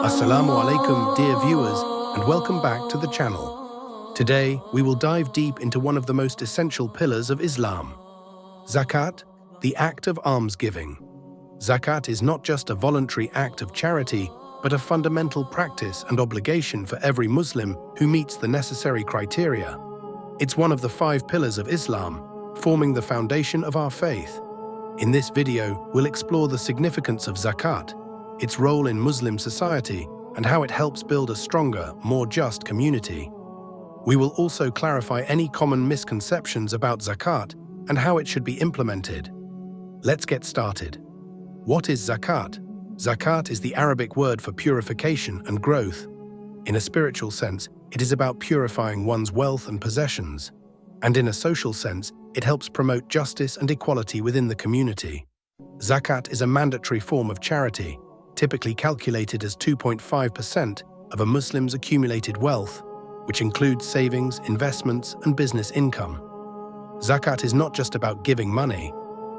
Assalamu alaikum, dear viewers, and welcome back to the channel. Today, we will dive deep into one of the most essential pillars of Islam. Zakat, the act of almsgiving. Zakat is not just a voluntary act of charity, but a fundamental practice and obligation for every Muslim who meets the necessary criteria. It's one of the 5 pillars of Islam, forming the foundation of our faith. In this video, we'll explore the significance of zakat, its role in Muslim society, and how it helps build a stronger, more just community. We will also clarify any common misconceptions about zakat and how it should be implemented. Let's get started. What is zakat? Zakat is the Arabic word for purification and growth. In a spiritual sense, it is about purifying one's wealth and possessions. And in a social sense, it helps promote justice and equality within the community. Zakat is a mandatory form of charity, typically calculated as 2.5% of a Muslim's accumulated wealth, which includes savings, investments, and business income. Zakat is not just about giving money,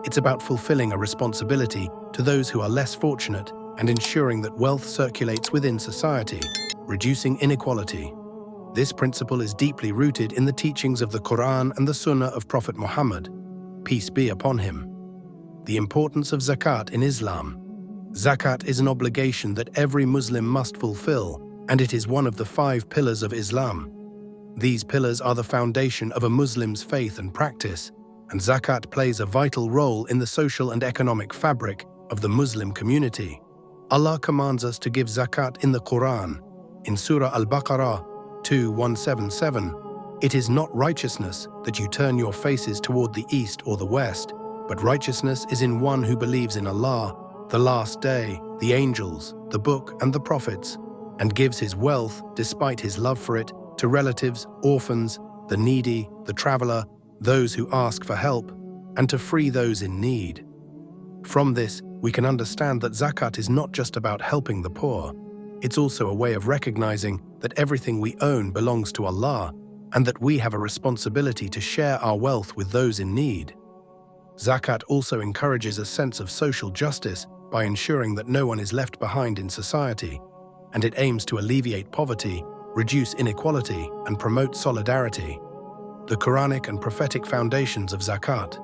it's about fulfilling a responsibility to those who are less fortunate and ensuring that wealth circulates within society, reducing inequality. This principle is deeply rooted in the teachings of the Quran and the Sunnah of Prophet Muhammad, peace be upon him. The importance of zakat in Islam. Zakat is an obligation that every Muslim must fulfill, and it is one of the 5 pillars of Islam. These pillars are the foundation of a Muslim's faith and practice, and zakat plays a vital role in the social and economic fabric of the Muslim community. Allah commands us to give zakat in the Quran. In Surah Al-Baqarah 2:177, "It is not righteousness that you turn your faces toward the east or the west, but righteousness is in one who believes in Allah, the last day, the angels, the book, and the prophets, and gives his wealth, despite his love for it, to relatives, orphans, the needy, the traveler, those who ask for help, and to free those in need." From this, we can understand that zakat is not just about helping the poor. It's also a way of recognizing that everything we own belongs to Allah, and that we have a responsibility to share our wealth with those in need. Zakat also encourages a sense of social justice by ensuring that no one is left behind in society, and it aims to alleviate poverty, reduce inequality, and promote solidarity. The Quranic and prophetic foundations of zakat.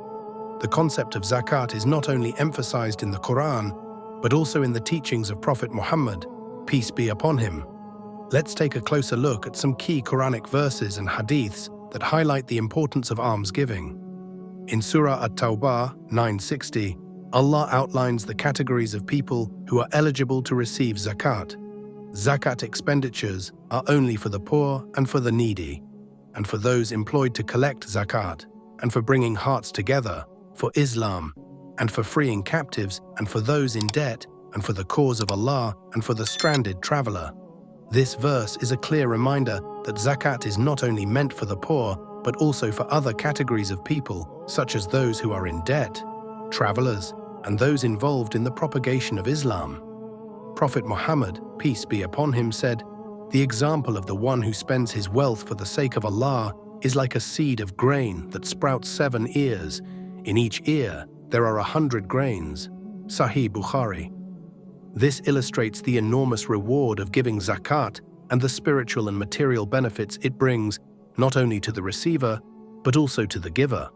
The concept of zakat is not only emphasized in the Quran, but also in the teachings of Prophet Muhammad, peace be upon him. Let's take a closer look at some key Quranic verses and hadiths that highlight the importance of almsgiving. In Surah At-Tawbah 9:60, Allah outlines the categories of people who are eligible to receive zakat. Zakat expenditures are only for the poor and for the needy, and for those employed to collect zakat, and for bringing hearts together, for Islam, and for freeing captives, and for those in debt, and for the cause of Allah, and for the stranded traveler. This verse is a clear reminder that zakat is not only meant for the poor, but also for other categories of people, such as those who are in debt, travelers, and those involved in the propagation of Islam. Prophet Muhammad, peace be upon him, said, "The example of the one who spends his wealth for the sake of Allah is like a seed of grain that sprouts 7 ears. In each ear, there are 100 grains." Sahih Bukhari. This illustrates the enormous reward of giving zakat and the spiritual and material benefits it brings not only to the receiver, but also to the giver.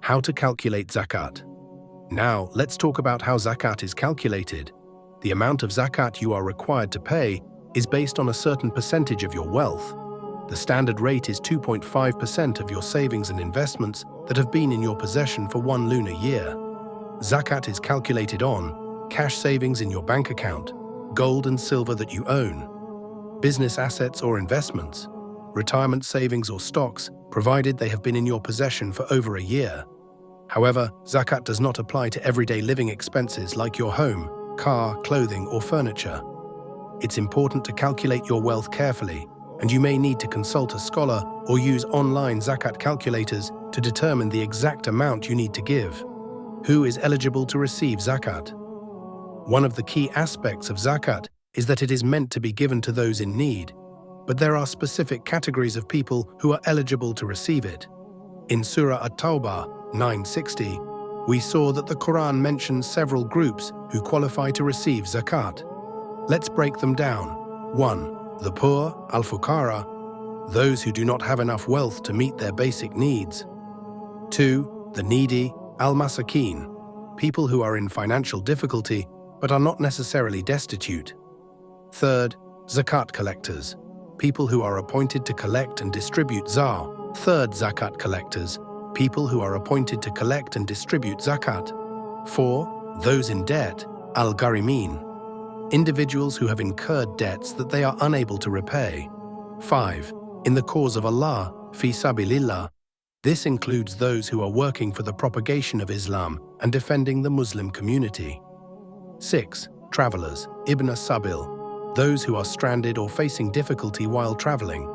How to calculate zakat. Now, let's talk about how zakat is calculated. The amount of zakat you are required to pay is based on a certain percentage of your wealth. The standard rate is 2.5% of your savings and investments that have been in your possession for 1 lunar year. Zakat is calculated on cash savings in your bank account, gold and silver that you own, business assets or investments, retirement savings or stocks, provided they have been in your possession for over a year. However, zakat does not apply to everyday living expenses like your home, car, clothing, or furniture. It's important to calculate your wealth carefully, and you may need to consult a scholar or use online zakat calculators to determine the exact amount you need to give. Who is eligible to receive zakat? One of the key aspects of zakat is that it is meant to be given to those in need, but there are specific categories of people who are eligible to receive it. In Surah At-Tawbah 9:60, we saw that the Quran mentions several groups who qualify to receive zakat. Let's break them down. 1. The poor, al-fuqara, those who do not have enough wealth to meet their basic needs. 2. The needy, al-masakin, people who are in financial difficulty but are not necessarily destitute. 3rd, zakat collectors, people who are appointed to collect and distribute zakat. 3rd, zakat collectors, people who are appointed to collect and distribute zakat. 4. Those in debt, al-gharimin, individuals who have incurred debts that they are unable to repay. 5. In the cause of Allah, fi sabilillah. This includes those who are working for the propagation of Islam and defending the Muslim community. 6. Travelers, ibn as-sabil, those who are stranded or facing difficulty while traveling.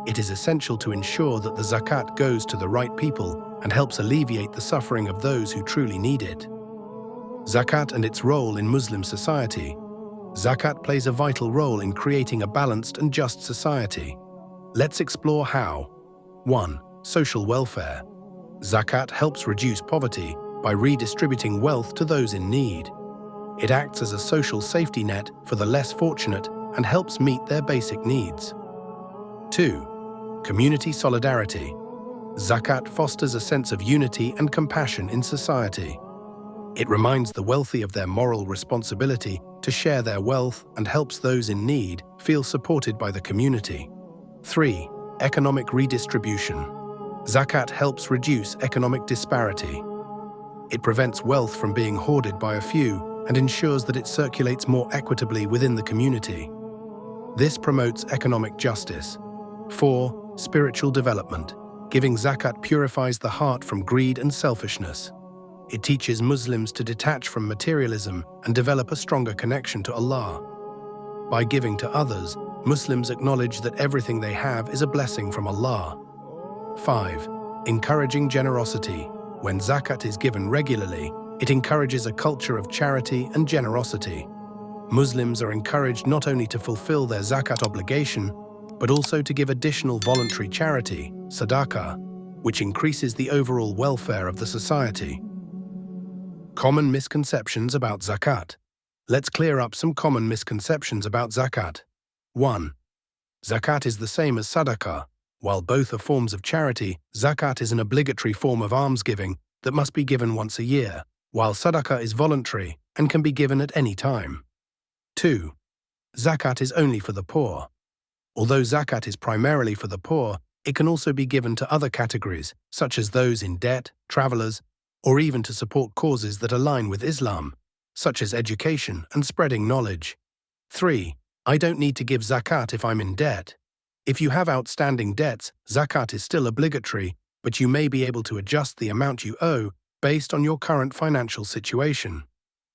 It is essential to ensure that the zakat goes to the right people and helps alleviate the suffering of those who truly need it. Zakat and its role in Muslim society. Zakat plays a vital role in creating a balanced and just society. Let's explore how. 1. Social welfare. Zakat helps reduce poverty by redistributing wealth to those in need. It acts as a social safety net for the less fortunate and helps meet their basic needs. 2. Community solidarity. Zakat fosters a sense of unity and compassion in society. It reminds the wealthy of their moral responsibility to share their wealth and helps those in need feel supported by the community. 3. Economic redistribution. Zakat helps reduce economic disparity. It prevents wealth from being hoarded by a few and ensures that it circulates more equitably within the community. This promotes economic justice. 4. Spiritual development. Giving zakat purifies the heart from greed and selfishness. It teaches Muslims to detach from materialism and develop a stronger connection to Allah. By giving to others, Muslims acknowledge that everything they have is a blessing from Allah. 5. Encouraging generosity. When zakat is given regularly, it encourages a culture of charity and generosity. Muslims are encouraged not only to fulfill their zakat obligation, but also to give additional voluntary charity, sadaqah, which increases the overall welfare of the society. Common misconceptions about zakat. Let's clear up some common misconceptions about zakat. 1. Zakat is the same as sadaqah. While both are forms of charity, zakat is an obligatory form of almsgiving that must be given once a year, while sadaqah is voluntary and can be given at any time. 2. Zakat is only for the poor. Although zakat is primarily for the poor, it can also be given to other categories, such as those in debt, travelers, or even to support causes that align with Islam, such as education and spreading knowledge. 3. I don't need to give zakat if I'm in debt. If you have outstanding debts, zakat is still obligatory, but you may be able to adjust the amount you owe based on your current financial situation.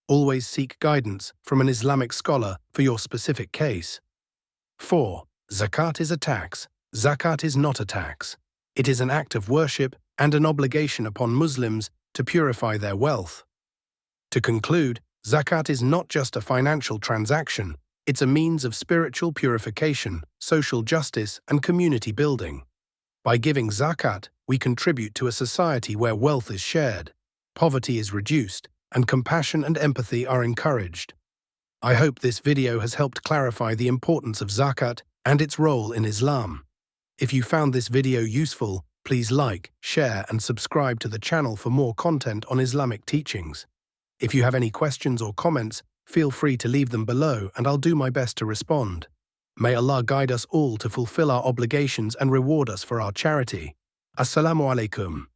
Always seek guidance from an Islamic scholar for your specific case. 4. Zakat is a tax. Zakat is not a tax. It is an act of worship and an obligation upon Muslims to purify their wealth. To conclude, zakat is not just a financial transaction, it's a means of spiritual purification, social justice, and community building. By giving zakat, we contribute to a society where wealth is shared, poverty is reduced, and compassion and empathy are encouraged. I hope this video has helped clarify the importance of zakat and its role in Islam. If you found this video useful, please like, share, and subscribe to the channel for more content on Islamic teachings. If you have any questions or comments, feel free to leave them below and I'll do my best to respond. May Allah guide us all to fulfill our obligations and reward us for our charity. Assalamu alaikum.